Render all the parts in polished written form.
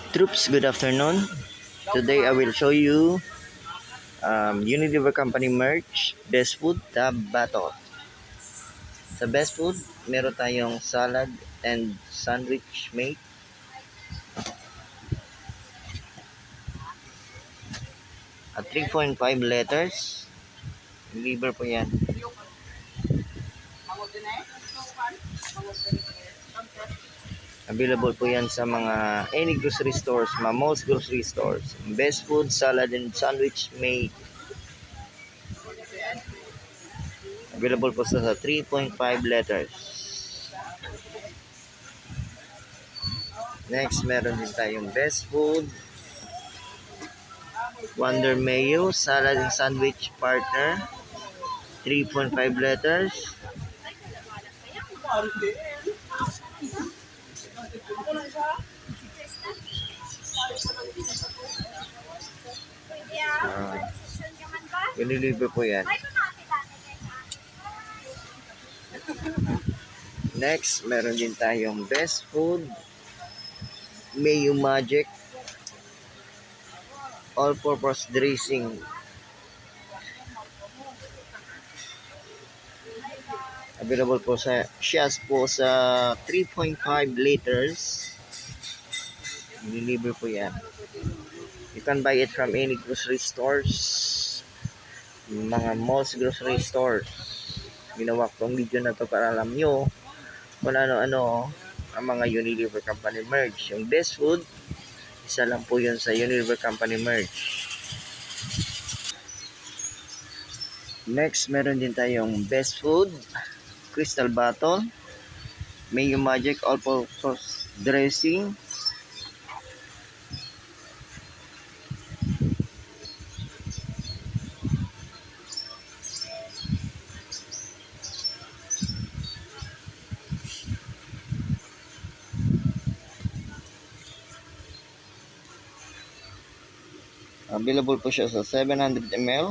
Troops, good afternoon. Today I will show you Unilever Company merch, Best Food Tab Battle. Sa Best Food, meron tayong salad and sandwich mate. At 3.5 letters. Unilever po yan. Available po yan sa mga any grocery stores, most grocery stores. Best Food, salad and sandwich mate. Available po sa 3.5 letters. Next, meron din tayong Best Food, Wonder Mayo, salad and sandwich partner, 3.5 letters. Unilever po yan. Next, meron din tayong Best Food, Mayo Magic, all-purpose dressing. Available po sa po sa 3.5 liters. Unilever po yan. You can buy it from any grocery stores, mga most grocery stores. Ginawa ko ang video na to para alam nyo kung ano-ano ang mga Unilever Company merch. Yung Best Food, isa lang po yun sa Unilever Company merch. Next, meron din tayong Best Food Crystal Bottle, Mayo Magic all-purpose dressing. Available po siya sa 700 ml.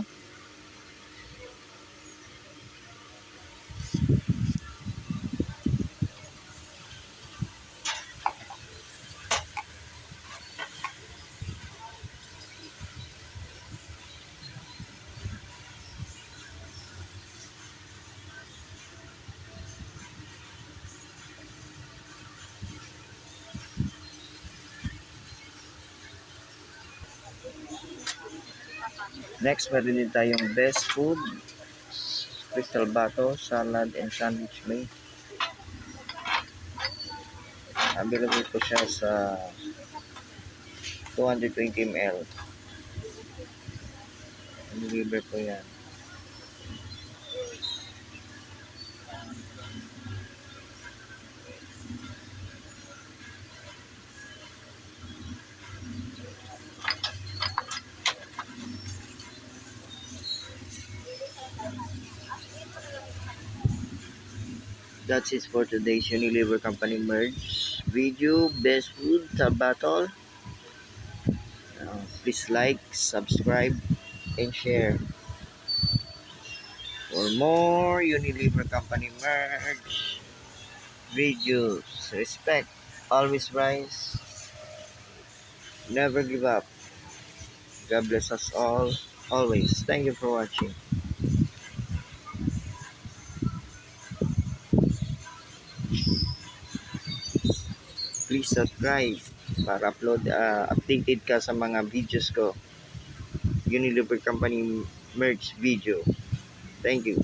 Next, meron din tayong Best Food Crystal Bottle, salad and sandwich mate. Available po siya sa 220 ml. Unilever po yan. That's it for today's Unilever Company merch video, Best Food Tab Battle. Please like, subscribe, and share. For more Unilever Company merch videos, respect, always rise, never give up. God bless us all, always. Thank you for watching. Please subscribe para updated ka sa mga videos ko. Unilever Company merch video. Thank you.